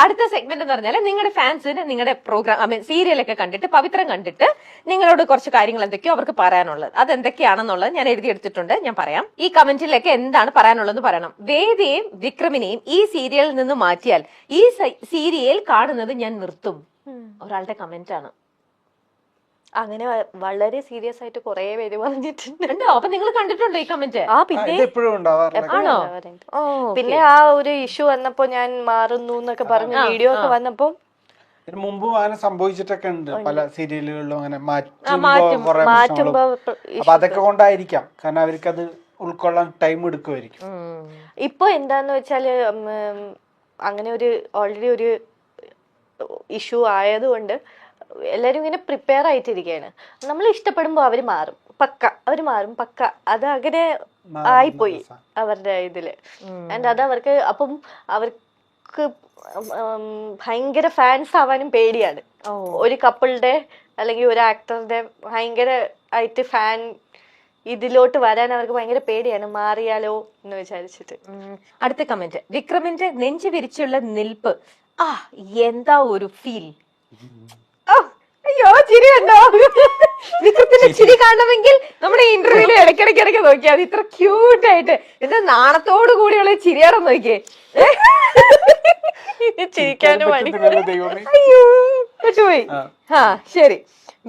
അടുത്ത സെഗ്മെന്റ് എന്ന് പറഞ്ഞാൽ നിങ്ങളുടെ ഫാൻസിന് നിങ്ങളുടെ പ്രോഗ്രാം സീരിയലൊക്കെ കണ്ടിട്ട് പവിത്രം കണ്ടിട്ട് നിങ്ങളോട് കുറച്ച് കാര്യങ്ങൾ എന്തൊക്കെയോ അവർക്ക് പറയാനുള്ളത് അതെന്തൊക്കെയാണെന്നുള്ളത് ഞാൻ എഴുതിയെടുത്തിട്ടുണ്ട്. ഞാൻ പറയാം. ഈ കമന്റിലൊക്കെ എന്താണ് പറയാനുള്ളതെന്ന് പറയണം. വേദയെയും വിക്രമിനെയും ഈ സീരിയലിൽ നിന്ന് മാറ്റിയാൽ ഈ സീരിയൽ കാണുന്നത് ഞാൻ നിർത്തും. ഒരാളുടെ കമന്റ് ആണ്. അങ്ങനെ വളരെ സീരിയസ് ആയിട്ട് കുറെ പേര് പറഞ്ഞിട്ടുണ്ട്. അപ്പൊ നിങ്ങൾ കണ്ടിട്ടുണ്ടോ ഈ കമന്റ്? പിന്നെ ആണോ? പിന്നെ ആ ഒരു ഇഷ്യൂ വന്നപ്പോ ഞാൻ മാറുന്നു എന്നൊക്കെ പറഞ്ഞ വീഡിയോ ഒക്കെ വന്നപ്പോ മുമ്പ് അങ്ങനെ സംഭവിച്ചിട്ടൊക്കെ ഉണ്ട് പല സീരിയലുകളിലും അങ്ങനെ മാറ്റുമ്പോ അപ്പൊ അതൊക്കെ കൊണ്ടായിരിക്കാം, കാരണം അവർക്ക് അത് ഉൾക്കൊള്ളാൻ ടൈം എടുക്കുമായിരിക്കും. ഇപ്പൊ എന്താന്ന് വെച്ചാല് അങ്ങനെ ഒരു ഓൾറെഡി ഒരു ഇഷ്യൂ ആയതുകൊണ്ട് എല്ലാരും ഇങ്ങനെ പ്രിപ്പയർ ആയിട്ടിരിക്കുകയാണ്. നമ്മൾ ഇഷ്ടപ്പെടുമ്പോ അവര് മാറും പക്ക. അത് അങ്ങനെ ആയിപ്പോയി അവരുടെ ഇതില്. ആൻഡ് അത് അവർക്ക് അപ്പം അവർക്ക് ഭയങ്കര ഫാൻസ് ആവാനും പേടിയാണ്. ഒരു കപ്പിളുടെ അല്ലെങ്കിൽ ഒരു ആക്ടറുടെ ഭയങ്കര ആയിട്ട് ഫാൻ ഇതിലോട്ട് വരാൻ അവർക്ക് ഭയങ്കര പേടിയാണ്, മാറിയാലോ എന്ന് വിചാരിച്ചിട്ട്. അടുത്ത കമന്റ്, വിക്രമിന്റെ നെഞ്ചു വിരിച്ചുള്ള നിൽപ്പ് എന്താ ഒരു ഫീൽ. അയ്യോ ചിരി കണ്ടോ? വിക്രത്തിന്റെ ചിരി കാണണമെങ്കിൽ നമ്മുടെ ഇന്റർവ്യൂല് ഇടയ്ക്കിടയ്ക്ക് നോക്കിയാൽ ഇത്ര ക്യൂട്ട് ആയിട്ട് എന്താ നാണത്തോടു കൂടിയുള്ള ചിരിയാണെന്ന് നോക്കിയേ. ചിരിക്കാനും അയ്യോ പറ്റുപോയി. ശരി.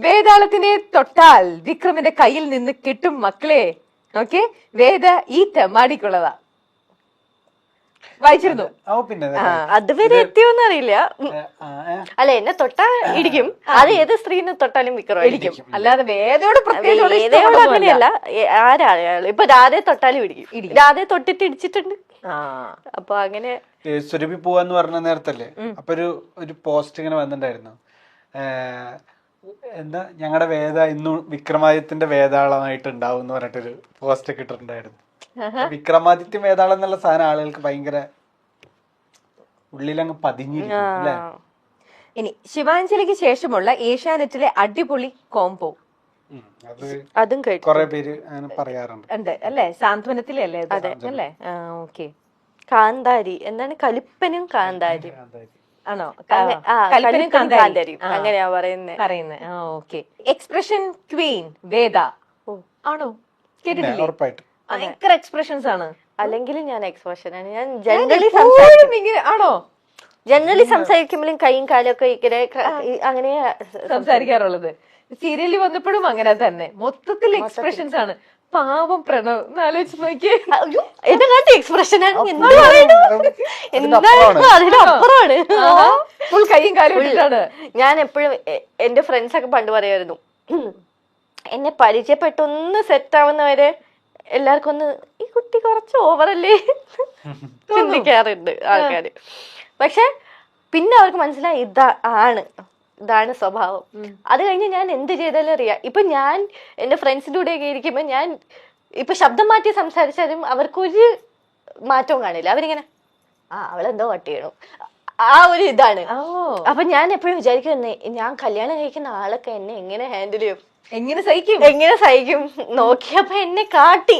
വേതാളത്തിനെ തൊട്ടാൽ വിക്രമിന്റെ കയ്യിൽ നിന്ന് കിട്ടും മക്കളെ. ഓക്കെ, വേദ ഈ തെമ്മാടിക്കുള്ളതാ. വായിച്ചിരുന്നു. അതുവരെ എത്തിയോന്ന് അറിയില്ല. അല്ല, എന്നെ തൊട്ടാ ഇടിക്കും. അത് ഏത് സ്ത്രീനെ തൊട്ടാലും വിക്രം ഇടിക്കും. അല്ലാതെ വേദയോട് വേദയോട് അങ്ങനെയല്ല. ആരാള് ഇപ്പൊ രാധയെ തൊട്ടാലും ഇടിക്കും. രാധയെ തൊട്ടിട്ട് ഇടിച്ചിട്ടുണ്ട്. അപ്പൊ അങ്ങനെ സുരഭി പോവാന്ന് പറഞ്ഞ നേരത്തല്ലേ, അപ്പൊ ഒരു പോസ്റ്റ് ഇങ്ങനെ വന്നിട്ടുണ്ടായിരുന്നു. എന്താ, ഞങ്ങളുടെ വേദ ഇന്നും വിക്രമാദിത്യന്റെ വേതാളമായിട്ട് ഉണ്ടാവും എന്ന് പറഞ്ഞിട്ടൊരു പോസ്റ്റ് ഒക്കെ ഇട്ടിട്ടുണ്ടായിരുന്നു. വിക്രമാദിത്യം വേതാളം എന്നുള്ള സാധനം ആളുകൾക്ക് ഭയങ്കര ഉള്ളിലങ്ങ് പതിഞ്ഞിരിക്കും അല്ലേ. ഇനി ശിവാഞ്ജലിക്ക് ശേഷമുള്ള ഏഷ്യാനെറ്റിലെ അടിപൊളി കോംബോ, അതും കുറെ പേര് അങ്ങനെ പറയാറുണ്ട്. ഉണ്ട് അല്ലേ? സാന്ത്വനത്തിലല്ലേ അല്ലേ? ഓക്കെ. കാന്താരി എന്താണ്? കലിപ്പനും കാന്താരി ആണോ? കാന്താരി അങ്ങനെയാ പറയുന്നത്. ഓക്കെ. എക്സ്പ്രഷൻ ക്വീൻ വേദ ആണോ? കേട്ടിട്ടില്ലേ? ഉറപ്പായിട്ടും ഭയങ്കര എക്സ്പ്രഷൻസ് ആണ്. അല്ലെങ്കിൽ ഞാൻ എക്സ്പ്രഷൻ ആണ്. ഞാൻ ജനറലി സംസാരിക്കുമ്പോഴും കൈയും കാലും ഒക്കെ ഇങ്ങനെ അങ്ങനെ സംസാരിക്കാറുള്ളത്. സീരിയലിൽ വന്നപ്പോഴും അങ്ങനെ തന്നെ, മൊത്തത്തിൽ എക്സ്പ്രഷൻസ് ആണ്. പാവം പ്രണവ് ആലോചിച്ച് നോക്കിയേ. എന്റെ കാലത്ത് എക്സ്പ്രഷൻ ആണ്. അതിനപ്പുറമാണ്. ഫുൾ കൈയും കാലും ഇട്ടിട്ടാണ്. ഞാൻ എപ്പോഴും എന്റെ ഫ്രണ്ട്സ് ഒക്കെ പണ്ട് പറയായിരുന്നു, എന്നെ പരിചയപ്പെട്ടൊന്ന് സെറ്റ് ആവുന്നവരെ എല്ലാവർക്കും ഒന്ന് ഈ കുട്ടി കുറച്ച് ഓവറല്ലേ ചിന്തിക്കാറുണ്ട് ആൾക്കാര്. പക്ഷെ പിന്നെ അവർക്ക് മനസ്സിലായി ഇതാണ് സ്വഭാവം. അത് കഴിഞ്ഞ് ഞാൻ എന്ത് ചെയ്താലും അറിയാം. ഇപ്പൊ ഞാൻ എന്റെ ഫ്രണ്ട്സിന്റെ കൂടെയൊക്കെ ഇരിക്കുമ്പോ ഞാൻ ഇപ്പൊ ശബ്ദം മാറ്റി സംസാരിച്ചാലും അവർക്കൊരു മാറ്റവും കാണില്ല. അവരിങ്ങനെ അവളെന്തോ വട്ട് ചെയ്യണം, ആ ഒരു ഇതാണ്. അപ്പൊ ഞാൻ എപ്പോഴും വിചാരിക്കുന്നത്, ഞാൻ കല്യാണം കഴിക്കുന്ന ആളൊക്കെ എന്നെ എങ്ങനെ ഹാൻഡിൽ ചെയ്യും, എങ്ങനെ സഹിക്കും നോക്കിയപ്പോ എന്നെ കാട്ടി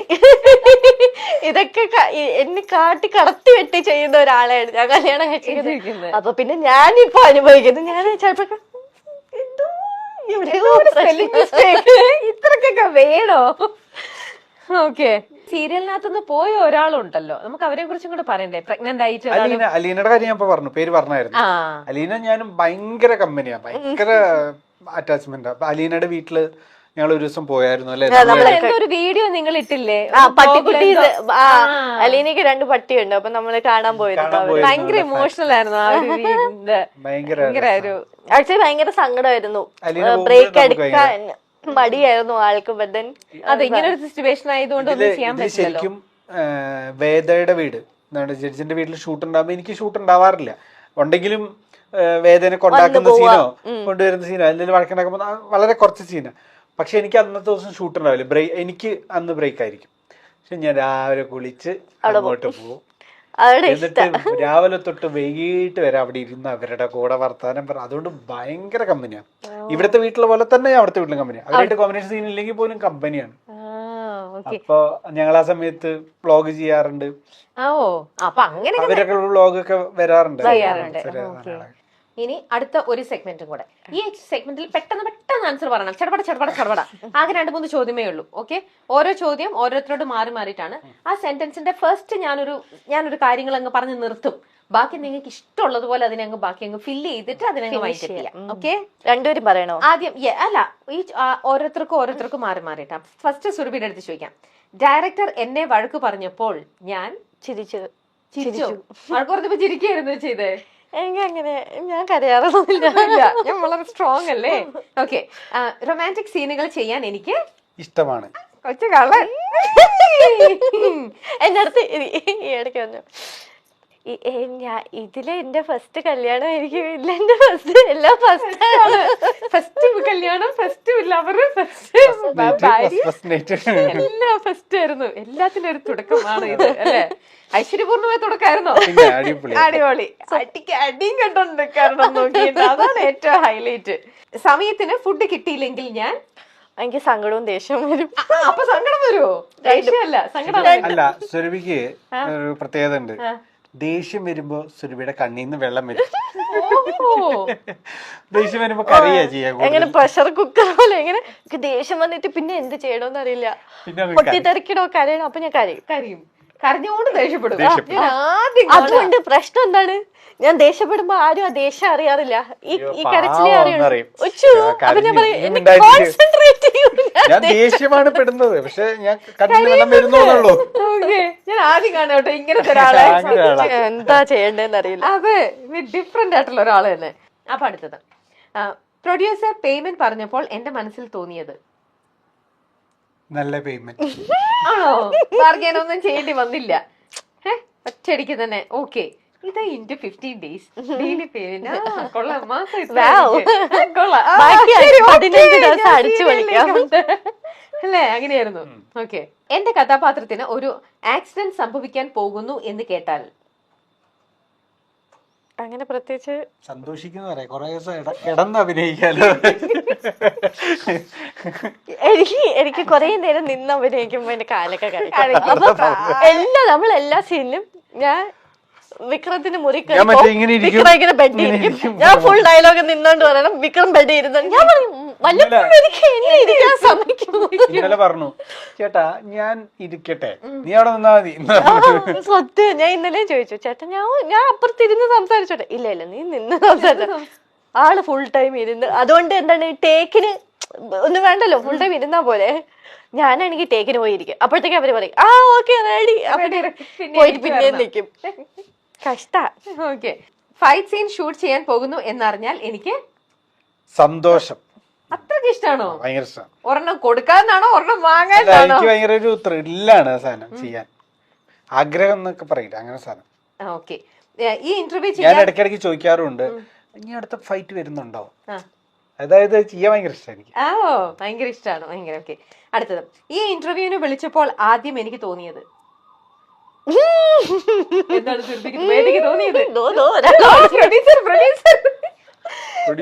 ഇതൊക്കെ എന്നെ കാട്ടി കടത്തി വെട്ടി ചെയ്യുന്ന ഒരാളാണ് ഞാൻ കല്യാണം കഴിച്ചിരിക്കുന്നത്. അപ്പൊ പിന്നെ ഞാനിപ്പോ അനുഭവിക്കുന്നു, ഞാൻ ചിലപ്പോ ഇത്രക്കൊക്കെ വേണോ? ഓക്കെ. സീരിയലിനകത്തുനിന്ന് പോയ ഒരാളുണ്ടല്ലോ, നമുക്ക് അവരെ കുറിച്ചും കൂടെ പറയണ്ടേ? പ്രഗ്നന്റ് ആയിട്ട് അലീനയുടെ കാര്യം ഞാൻ പറഞ്ഞ പേര് പറഞ്ഞായിരുന്നു. അലീന ഞാനും ഭയങ്കര കമ്പനിയാ, ഭയങ്കര അറ്റാച്ച്മെന്റ്. അപ്പൊ അലീനയുടെ വീട്ടില് ഞങ്ങൾ ഒരു ദിവസം പോയായിരുന്നു അല്ലെ. ഒരു വീഡിയോ നിങ്ങൾ ഇട്ടില്ലേ? പട്ടിക്കുട്ടി. അലീനക്ക് 2 പട്ടിയുണ്ട്. അപ്പൊ നമ്മള് കാണാൻ പോയത് ഭയങ്കര ഇമോഷണൽ ആയിരുന്നു. ആക്ച്വലി ഭയങ്കര സങ്കടമായിരുന്നു. ബ്രേക്ക് എടുക്കാൻ മടിയായിരുന്നു ആൾക്ക്. ബദൻ അതെ, ഇങ്ങനെ ഒരു സിറ്റുവേഷൻ ആയതുകൊണ്ട് ശരിക്കും വേദയുടെ വീട് ജഡ്ജിന്റെ വീട്ടിൽ ഷൂട്ട് ഉണ്ടാകുമ്പോ എനിക്ക് ഷൂട്ട് ഉണ്ടാവാറില്ല. ഉണ്ടെങ്കിലും വേദനെ കൊണ്ടാക്കുന്ന സീനോ കൊണ്ടുവരുന്ന സീനോ എന്തെങ്കിലും വഴക്കുണ്ടാക്കുമ്പോ വളരെ കുറച്ച് സീനാ. പക്ഷെ എനിക്ക് അന്നത്തെ ദിവസം ഷൂട്ട് ഉണ്ടാവില്ല. എനിക്ക് അന്ന് ബ്രേക്ക് ആയിരിക്കും. പക്ഷെ ഞാൻ രാവിലെ കുളിച്ച് അങ്ങോട്ട് പോകും. എന്നിട്ട് രാവിലെ തൊട്ട് വൈകിട്ട് വരെ അവിടെ ഇരുന്ന് അവരുടെ കൂടെ വർത്താനം പറ. അതുകൊണ്ട് ഭയങ്കര കമ്പനിയാണ്. ഇവിടുത്തെ വീട്ടിലെ പോലെ തന്നെ അവിടുത്തെ വീട്ടിലും കമ്പനിയാണ്. അവരായിട്ട് കോമ്പിനേഷൻ സീൻ ഇല്ലെങ്കിൽ പോലും കമ്പനിയാണ്. ഓക്കെ. അപ്പൊ ഞങ്ങൾ ആ സമയത്ത് വ്ളോഗ് ചെയ്യാറുണ്ട്. ഓ അപ്പൊ അങ്ങനെ അവരൊക്കെ വ്ളോഗ് ഒക്കെ വരാറുണ്ട്. ചെയ്യാറുണ്ട്. ചെറിയ ഓക്കെ. സാധനങ്ങളൊക്കെ. ഇനി അടുത്ത ഒരു സെഗ്മെന്റും കൂടെ. ഈ സെഗ്മെന്റിൽ പെട്ടെന്ന് ആൻസർ പറയണം. ചടപട ആകെ 2-3 ചോദ്യമേ ഉള്ളൂ. ഓക്കെ, ഓരോ ചോദ്യം ഓരോരുത്തരോട് മാറിയിട്ടാണ്. ആ സെന്റൻസിന്റെ ഫസ്റ്റ് ഞാനൊരു കാര്യങ്ങൾ അങ്ങ് പറഞ്ഞു നിർത്തും. ബാക്കി നിങ്ങൾക്ക് ഇഷ്ടമുള്ളതുപോലെ അതിനങ്ങ് ബാക്കി അങ്ങ് ഫില്ല് ചെയ്തിട്ട് അതിനങ്ങ് വൈൻഡ് ചെയ്യാം. ഓക്കെ, രണ്ടുപേരും പറയണോ? ആദ്യം അല്ല, ഈ ഓരോരുത്തർക്കും മാറിയിട്ടാ. ഫസ്റ്റ് സുരഭിയുടെ അടുത്ത് ചോദിക്കാം. ഡയറക്ടർ എന്നെ വഴക്ക് പറഞ്ഞപ്പോൾ ഞാൻ ചിരിച്ചു. വഴക്ക് പറഞ്ഞപ്പോ ചിരിക്കായിരുന്നു ചെയ്തേ? എനിക്ക് അങ്ങനെ ഞാൻ കരയാറൊന്നുമില്ല. ഞാൻ വളരെ സ്ട്രോങ് അല്ലേ? ഓക്കെ. റൊമാൻറ്റിക് സീനുകൾ ചെയ്യാൻ എനിക്ക് ഇഷ്ടമാണ്. കൊച്ചു കള്ളൻ എന്റെ അടുത്ത് ഈ ഇടയ്ക്ക് വന്നു, ഇതില് എന്റെ ഫസ്റ്റ് കല്യാണം എനിക്ക് ഇല്ല, എന്റെ ഫസ്റ്റ് എല്ലാം ഫസ്റ്റ് കല്യാണം, ഫസ്റ്റ് ലവർ, ഫസ്റ്റ് ഭാര്യ, എല്ലാം ഫസ്റ്റ് ആയിരുന്നു. എല്ലാത്തിനും ഒരു തുടക്കമാണ് ഇത് അല്ലെ? ഐശ്വര്യപൂർണ്ണമായ തുടക്കമായിരുന്നോ? അടിപൊളി. അടിയും കണ്ടോണ്ടിരിക്കാറുണ്ടോ നോക്കിയിട്ട്? അതാണ് ഏറ്റവും ഹൈലൈറ്റ്. സമയത്തിന് ഫുഡ് കിട്ടിയില്ലെങ്കിൽ ഞാൻ എനിക്ക് സങ്കടവും ദേഷ്യവും വരും. അപ്പൊ സങ്കടം വരുമോ? ദേഷ്യമല്ല, സങ്കടം. അല്ല, സുരഭിക്ക് ഒരു പ്രത്യേകത ഉണ്ട്. ദേഷ്യം വരുമ്പോ സുരഭിയുടെ കണ്ണീന്ന് വെള്ളം വരും. ദേഷ്യം വരുമ്പോ കരയാ ചെയ്യാ. എങ്ങനെ പ്രഷർ കുക്കർ പോലെ എങ്ങനെ ദേഷ്യം വന്നിട്ട് പിന്നെ എന്ത് ചെയ്യണോന്ന് അറിയില്ല. പൊട്ടിത്തെറിക്കണോ കരയണോ? അപ്പൊ ഞാൻ കരയും. കരഞ്ഞുകൊണ്ട് ദേഷ്യപ്പെടും. അതുകൊണ്ട് പ്രശ്നം എന്താണ്, ഞാൻ ദേഷ്യപ്പെടുമ്പോ ആരും ആ ദേഷ്യം അറിയാറില്ല. ഈ കരച്ചിലേ അറിയുള്ളൂ. അപ്പൊ ഞാൻ പറയും കോൺസെൻട്രേറ്റ് ഞാൻ ദേഷ്യമാണ് പെടുന്നത്, പക്ഷെ ഞാൻ കണ്ണിന് വെള്ളം വരുന്നുള്ളൂ. ഞാൻ ആദ്യം കാണോട്ടെ ഇങ്ങനത്തെ ഒരാളെ. എന്താ ചെയ്യണ്ടേന്ന് അറിയില്ല. അതെ, ഡിഫറെന്റ് ആയിട്ടുള്ള ഒരാള് തന്നെ. അപ്പൊ അടുത്തത്, പ്രൊഡ്യൂസർ പേയ്മെന്റ് പറഞ്ഞപ്പോൾ എന്റെ മനസ്സിൽ തോന്നിയത് നല്ല പേയ്മെന്റ് ആണോ? ബാർഗൈൻ ഒന്നും ചെയ്യേണ്ടി വന്നില്ല, ഒറ്റയടിക്ക് തന്നെ. ഓക്കെ, ഇത് ഇൻറ്റു 15 days ഡെയിലി പേയ്മെന്റ്. കൊള്ളാം, മാസം അല്ലേ? അങ്ങനെയായിരുന്നു. ഓക്കെ, എന്റെ കഥാപാത്രത്തിന് ഒരു ആക്സിഡന്റ് സംഭവിക്കാൻ പോകുന്നു എന്ന് കേട്ടാൽ അങ്ങനെ പ്രത്യേകിച്ച് സന്തോഷിക്കുന്ന പറയാം. കൊറേ ദിവസം കിടന്ന് അഭിനയിക്കാലോ. എനിക്ക് കൊറേ നേരം നിന്ന് അഭിനയിക്കുമ്പോ എന്റെ കാലൊക്കെ കഴിക്കും. അപ്പൊ നമ്മളെല്ലാ സീനിലും ഞാൻ വിക്രത്തിന്റെ മുറി ഇങ്ങനെ ബെഡ് ഇരിക്കും. ഞാൻ ഫുൾ ഡയലോഗ് നിന്നോണ്ട് പറയണം, വിക്രം ബെഡ് ഇരുന്നു. ഞാൻ പറയും വല്ലപ്പോഴും എനിക്ക് എന്നെ ഇരിക്കാൻ സമ്മതിക്കും. ഇന്നലെ പറഞ്ഞു, ചേട്ടാ ഞാൻ ഇരിക്കട്ടെ, നീ അവിടെ നിന്നാ മതി. സത്യം, ഞാൻ ഇന്നലെ ചോദിച്ചു, ചേട്ടാ ഞാൻ അപ്പുറത്തിരുന്ന് സംസാരിച്ചോട്ടെ. ഇല്ല നീ നിന്ന് സംസാരിച്ച. ആള് ഫുൾ ടൈം ഇരുന്ന്. അതുകൊണ്ട് എന്താണ്, ടേക്കിന് ഒന്നും വേണ്ടല്ലോ, ഫുൾ ടൈം ഇരുന്നാ പോലെ. ഞാനാണെങ്കിൽ ടേക്കിന് പോയിരിക്കും. അപ്പോഴത്തേക്ക് അവര് പറയും ആ ഓക്കെ റെഡി. പോയിട്ട് പിന്നെ നിൽക്കും. കഷ്ട. ഓക്കെ, ഫൈറ്റ് സീൻ ഷൂട്ട് ചെയ്യാൻ പോകുന്നു എന്നറിഞ്ഞാൽ എനിക്ക് സന്തോഷം. അത്രക്ക് ഇഷ്ടമാണോ? ഭയങ്കര ഇഷ്ടമാണ്. ഒരെണ്ണം കൊടുക്കാനാണോ ഒരെണ്ണം വാങ്ങാനാണോ? എനിക്ക് ഭയങ്കര ഒരു ത്രില്ലാണ് ആ സാധനം ചെയ്യാൻ. ആഗ്രഹം എന്നൊക്കെ പറയില്ല, അങ്ങനെ സാധനം. ഓക്കെ, ഈ ഇന്റർവ്യൂ ഞാൻ ഇടയ്ക്കിടയ്ക്ക് ചോദിക്കാറുണ്ട്, ഇനി അടുത്ത ഫൈറ്റ് വരുന്നുണ്ടോ? അതായത് ചെയ്യാൻ ഭയങ്കര ഇഷ്ടമാണ് എനിക്ക്. ഭയങ്കര ഇഷ്ടമാണ്, ഭയങ്കര. ഓക്കെ, അടുത്തത്, ഈ ഇന്റർവ്യൂവിന് വിളിച്ചപ്പോൾ ആദ്യം എനിക്ക് തോന്നിയത് എന്താണ്? തോന്നിയത്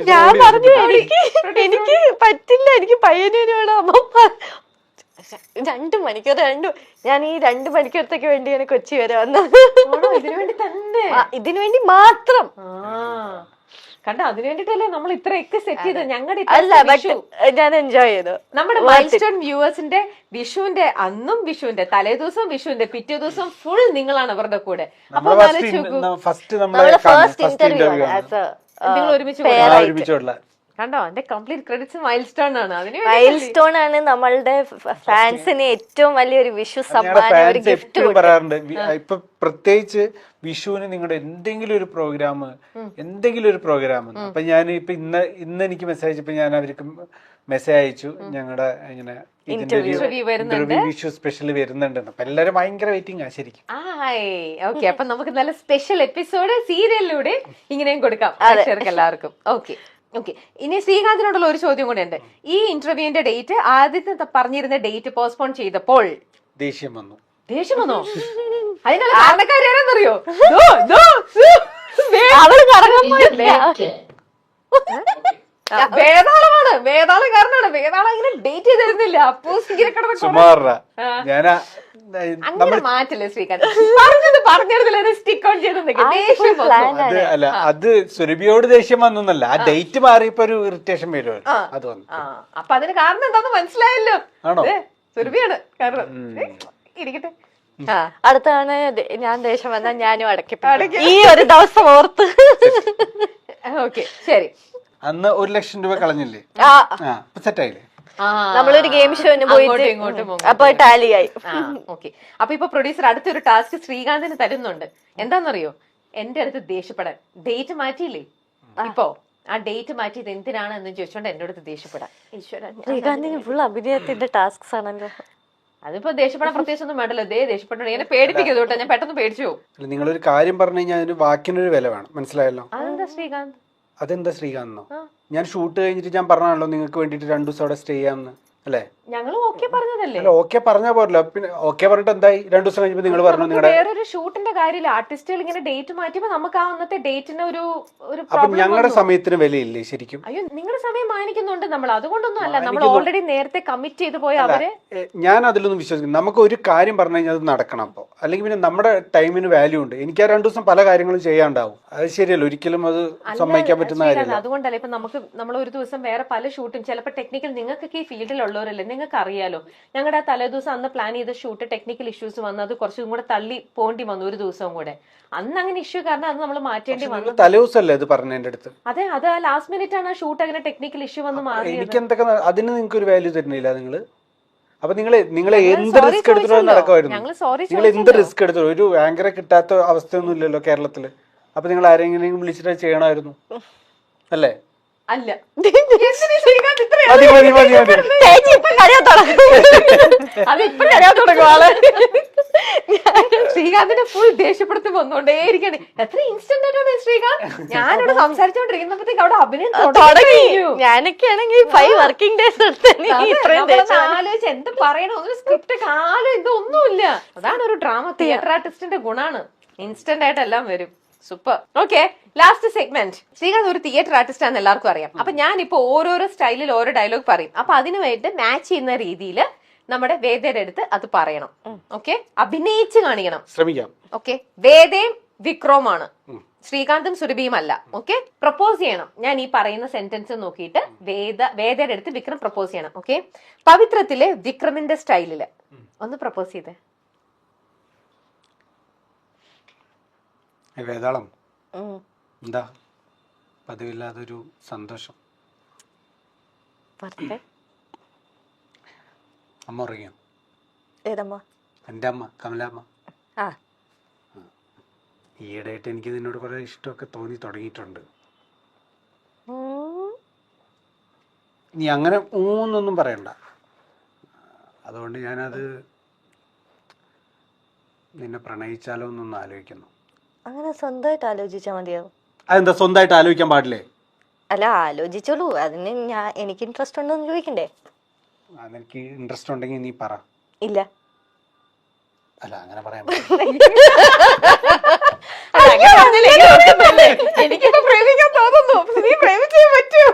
ഞാൻ പറഞ്ഞു എനിക്ക് പറ്റില്ല, എനിക്ക് പയ്യനൂര് വേണം. അപ്പൊ 2 മണിക്കൂർ ഞാൻ ഈ 2 മണിക്കൂറത്തേക്ക് വേണ്ടിയാണ് കൊച്ചി വരെ വന്നത്. ഇതിനു വേണ്ടി മാത്രം. കണ്ടോ, അതിന് വേണ്ടിട്ടല്ലേ നമ്മൾ ഇത്രയൊക്കെ സെറ്റ് ചെയ്ത്. ഞങ്ങളുടെ ഞാൻ എൻജോയ് ചെയ്തു. നമ്മുടെ മൈൽസ്റ്റോൺ വ്യൂവേഴ്സിന്റെ വിഷുവിന്റെ അന്നും, വിഷുവിന്റെ തലേ ദിവസം, വിഷുവിന്റെ പിറ്റേ ദിവസം ഫുൾ നിങ്ങളാണ് അവരുടെ കൂടെ. അപ്പൊ ഫസ്റ്റ് ഇന്റർവ്യൂ നിങ്ങൾ ഒരുമിച്ച് കണ്ടോ, എന്റെ കംപ്ലീറ്റ് ക്രെഡിറ്റ്സ് മൈൽസ്റ്റോൺ ആണ്. മൈൽസ്റ്റോൺ ആണ് നമ്മളുടെ ഫാൻസിന് ഏറ്റവും വലിയൊരു വിഷു സമ്മാനം, ഒരു ഗിഫ്റ്റ് പറയാറുണ്ട്. ഇപ്പൊ പ്രത്യേകിച്ച് വിഷുവിന് നിങ്ങളുടെ എന്തെങ്കിലും ഒരു പ്രോഗ്രാം അപ്പൊ ഞാൻ ഇപ്പൊ ഇന്ന് എനിക്ക് മെസ്സേജ് അയച്ചപ്പോ ഞാൻ അവർക്ക് മെസ്സേജ് അയച്ചു, ഞങ്ങളുടെ ഇങ്ങനെ ഇന്റർവ്യൂ വിഷു സ്പെഷ്യൽ വരുന്നുണ്ട്. അപ്പൊ എല്ലാരും ഭയങ്കര വെയിറ്റിംഗ് ആ ശരിക്കും. ഓക്കെ, അപ്പൊ നമുക്ക് നല്ല സ്പെഷ്യൽ എപ്പിസോഡ് സീരിയലിലൂടെ ഇങ്ങനെയും കൊടുക്കാം പ്രേക്ഷകർക്ക് എല്ലാവർക്കും. ഓക്കെ, ഇനി ശ്രീകാന്തിനോടുള്ള ഒരു ചോദ്യം കൂടെ ഉണ്ട്. ഈ ഇന്റർവ്യൂവിന്റെ ഡേറ്റ് ആദ്യത്തെ പറഞ്ഞിരുന്ന ഡേറ്റ് പോസ്റ്റ്പോൺ ചെയ്തപ്പോൾ ദേഷ്യം വന്നോ? അതിനുള്ള കാരണക്കാരെന്നറിയോ? വേതാളമാണ്. വേതാളം കാരണമാണ്. വേതാളം ഇങ്ങനെ ഡേറ്റ് ചെയ്തിരുന്നില്ല. അപ്പൂസ് ഇങ്ങനെ കിടന്ന് സുമാറാ ഞാൻ അങ്ങനെ മാറ്റില്ലേ ശ്രീകാന്ത്. പറഞ്ഞെടുത്തില്ല സ്റ്റിക്ക് ഓൺ ചെയ്ത് ദേഷ്യം വന്നു. അത് അല്ല, അത് സുരഭിയോട് ദേഷ്യം വന്നൊന്നല്ല, ആ ഡേറ്റ് മാറിയപ്പോ ഒരു ഇറിറ്റേഷൻ വരുമല്ലോ, അത് വന്നു. അപ്പൊ അതിന് കാരണം എന്താന്ന് മനസ്സിലായല്ലോ. ആണോ? സുരഭിയാണ് കാരണം. ഇരിക്കട്ടെ. അടുത്താണ് ഞാൻ ദേഷ്യം വന്നാൽ ഞാനും അടക്കി ഈ ഒരു ദിവസം ഓർത്ത്. ഓക്കെ ശരി. അന്ന് 1 ലക്ഷം രൂപ കളഞ്ഞില്ലേ? സെറ്റായില്ലേ? നമ്മളൊരു ഗെയിം ഷോന് പോയിട്ട് ഇങ്ങോട്ടും അപ്പൊ ടാലിയായി. ഓക്കെ. അപ്പൊ ഇപ്പൊ പ്രൊഡ്യൂസർ അടുത്തൊരു ടാസ്ക് ശ്രീകാന്തിന് തരുന്നുണ്ട്. എന്താണെന്നറിയോ? എന്റെ അടുത്ത് ദേഷ്യപ്പെടാൻ. ഡേറ്റ് മാറ്റിയില്ലേ ഇപ്പൊ? ആ ഡേറ്റ് മാറ്റിയത് എന്തിനാണ് എന്ന് ചോദിച്ചോണ്ട് എന്റെ അടുത്ത് ദേഷ്യപ്പെടാൻ. ഈശ്വരൻ, ശ്രീകാന്തിന് ഫുൾ അഭിനയത്തിന്റെ ടാസ്ക് ആണല്ലോ. അതിപ്പോ ദേഷ്യപ്പെടാൻ പ്രത്യേകിച്ച് ഒന്നും വേണ്ടല്ലോ. ദേഷ്യപ്പെട്ടു എന്നെ പേടിപ്പിക്കരുത് കേട്ടോ, ഞാൻ പെട്ടെന്ന് പേടിച്ചു പോകും. നിങ്ങളൊരു കാര്യം പറഞ്ഞു കഴിഞ്ഞാൽ അതിന് വാക്കിനൊരു വില വേണം, മനസ്സിലായല്ലോ? അതെന്താ ശ്രീകാന്ത്? അതെന്താ ശ്രീകാന്തോ? ഞാൻ ഷൂട്ട് കഴിഞ്ഞിട്ട് ഞാൻ പറഞ്ഞാണല്ലോ നിങ്ങൾക്ക് വേണ്ടിട്ട് 2 ദിവസം അവിടെ സ്റ്റേ ചെയ്യാമെന്ന്, അല്ലേ? ഞങ്ങൾ ഓക്കെ പറഞ്ഞതല്ലേ? അല്ല, ഓക്കെ പറഞ്ഞാ പോരല്ലോ. പിന്നെ ഓക്കെ പറഞ്ഞിട്ട് എന്തായി? 2 ദിവസം കഴിഞ്ഞപ്പോ നിങ്ങൾ പറഞ്ഞു നിങ്ങളുടെ വേറൊരു ഷൂട്ടിന്റെ കാര്യമില്ല. ആർട്ടിസ്റ്റുകൾ ഇങ്ങനെ ഡേറ്റ് മാറ്റിയപ്പോ നമുക്ക് ആ അന്നത്തെ ഡേറ്റിന് ഒരു അപ്പൊ ഞങ്ങളുടെ സമയത്തിന് വിലയില്ലേ ശരിക്കും? അയ്യോ, നിങ്ങളുടെ സമയം മാനിക്കുന്നുണ്ട് നമ്മൾ, അതുകൊണ്ടൊന്നും അല്ല. നമ്മൾ ഓൾറെഡി നേരത്തെ കമ്മിറ്റ് ചെയ്ത് പോയ അവരെ. ഞാൻ അതിലൊന്നും വിശ്വസിക്കുന്നു. നമുക്ക് ഒരു കാര്യം പറഞ്ഞു കഴിഞ്ഞാൽ അത് നടക്കണം. അപ്പൊ അല്ലെങ്കിൽ പിന്നെ നമ്മുടെ ടൈമിന് വാല്യൂ ഉണ്ട്. എനിക്ക് ആ 2 ദിവസം പല കാര്യങ്ങളും ചെയ്യാണ്ടാവും. അത് ശരിയല്ലോ, ഒരിക്കലും അത് സമ്മതിക്കാൻ പറ്റുന്ന കാര്യമല്ല. അതുകൊണ്ടല്ല ഇപ്പൊ നമ്മൾ ഒരു ദിവസം വേറെ പല ഷൂട്ടും ചിലപ്പോൾ ടെക്നിക്കൽ, നിങ്ങൾക്കൊക്കെ ഈ ഫീൽഡിലുള്ളവരല്ലേ, നിങ്ങൾക്ക് അറിയാലോ. ഞങ്ങളുടെ ആ തലേദിവസം അന്ന് പ്ലാൻ ചെയ്ത ഷൂട്ട് ടെക്നിക്കൽ ഇഷ്യൂസ് വന്ന് അത് കുറച്ചും കൂടെ തള്ളി പോണ്ടി വന്നു ഒരു ദിവസവും കൂടെ. അന്ന് അങ്ങനെ ഇഷ്യൂ കാരണം അത് നമ്മൾ മാറ്റേണ്ടി വന്നു. തലേദിവസമല്ലേ അത് പറഞ്ഞ എന്റെ അടുത്ത്? അതെ, അത് ലാസ്റ്റ് മിനിറ്റ് ആണ് ആ ഷൂട്ട് അങ്ങനെ ടെക്നിക്കൽ ഇഷ്യൂ വന്ന് മാറിയത്. എനിക്ക് എന്തൊക്കെ അതിന് നിങ്ങൾക്ക് ഒരു വാല്യൂ തരുന്നില്ല നിങ്ങള്? അപ്പൊ നിങ്ങളെ എന്ത് റിസ്ക് എടുത്തിട്ടോ നടക്കുമായിരുന്നു? നിങ്ങൾ എന്ത് റിസ്ക് എടുത്തോ? ഒരു ആങ്കറെ കിട്ടാത്ത അവസ്ഥയൊന്നും ഇല്ലല്ലോ കേരളത്തില്. അപ്പൊ നിങ്ങൾ ആരെങ്കിലും വിളിച്ചിട്ട് ചെയ്യണമായിരുന്നു, അല്ലേ? അല്ല, മതി മതി മതി മതി. ശ്രീകാന്തിന്റെ ഫുൾ ദേഷ്യപ്പെടുത്തി വന്നോണ്ടേയിരിക്കണേ. എത്ര ഇൻസ്റ്റന്റ് ആയിട്ടാണ് ശ്രീകാന്ത്. ഞാനിവിടെ സംസാരിച്ചോണ്ടിരിക്കുന്നപ്പോഴത്തേക്ക് അവിടെ അഭിനയം തുടങ്ങി. ഞാനൊക്കെ ആണെങ്കിൽ 5 വർക്കിംഗ് ഡേയ്സ് ആലോചിച്ച് എന്ത് പറയണോ, ഒരു സ്ക്രിപ്റ്റ് കാലം ഇതൊന്നുമില്ല. അതാണ് ഒരു ഡ്രാമ തിയേറ്റർ ആർട്ടിസ്റ്റിന്റെ ഗുണാണ്. ഇൻസ്റ്റന്റ് ആയിട്ട് എല്ലാം വരും. Super. Okay, last segment. Srikanth ഒരു തിയേറ്റർ ആർട്ടിസ്റ്റ് ആണെന്ന് എല്ലാവർക്കും അറിയാം. അപ്പൊ ഞാൻ ഇപ്പൊ ഓരോരോ സ്റ്റൈലിൽ ഓരോ ഡയലോഗ് പറയും. അപ്പൊ അതിനു വേണ്ടി മാച്ച് ചെയ്യുന്ന രീതിയിൽ നമ്മുടെ വേദയുടെ അടുത്ത് അത് പറയണം. ഓക്കെ, അഭിനയിച്ച് കാണിക്കണം. ശ്രമിക്കാം. ഓക്കെ, വേദയും വിക്രമാണ്, ശ്രീകാന്തും സുരഭിയും അല്ല. ഓക്കെ, പ്രപ്പോസ് ചെയ്യണം. ഞാൻ ഈ പറയുന്ന സെന്റൻസ് നോക്കിയിട്ട് വേദയുടെ അടുത്ത് വിക്രം പ്രപ്പോസ് ചെയ്യണം. ഓക്കെ, പവിത്രത്തിലെ വിക്രമിന്റെ സ്റ്റൈലില് ഒന്ന് പ്രപ്പോസ് ചെയ്തേ. വേതാളം, എന്താ പതിവില്ലാതൊരു സന്തോഷം? അമ്മ ഉറങ്ങിയോ? ഏതമ്മ? എന്റെ അമ്മ, കമലാമ്മ. ആ, ഈയിടെയായിട്ട് എനിക്ക് നിന്നോട് കുറെ ഇഷ്ടമൊക്കെ തോന്നി തുടങ്ങിയിട്ടുണ്ട്. നീ അങ്ങനെ ഊന്നൊന്നും പറയണ്ട. അതുകൊണ്ട് ഞാനത് നിന്നെ പ്രണയിച്ചാലോ എന്നൊന്ന് ആലോചിക്കുന്നു. അങ്ങനെ സ്വന്തമായിട്ട് ആലോചിച്ചാൽ മതിയാവും. അതെന്താ സ്വന്തമായിട്ട് ആലോചിക്കാൻ പാടില്ലേ? അല്ല, ആലോചിച്ചോളൂ. അതിന് എനിക്ക് ഇൻട്രസ്റ്റ് ഉണ്ടോ എന്ന് ചോദിക്കണ്ടേ? എനിക്ക് ഇൻട്രസ്റ്റ് ഉണ്ടെങ്കിൽ നീ പറ. ഇല്ല. അല്ല, അങ്ങനെ പറയാൻ എനിക്കിപ്പോ പ്രേമിക്കാൻ തോന്നുന്നു. നീ പ്രേമിച്ചേ പറ്റൂ.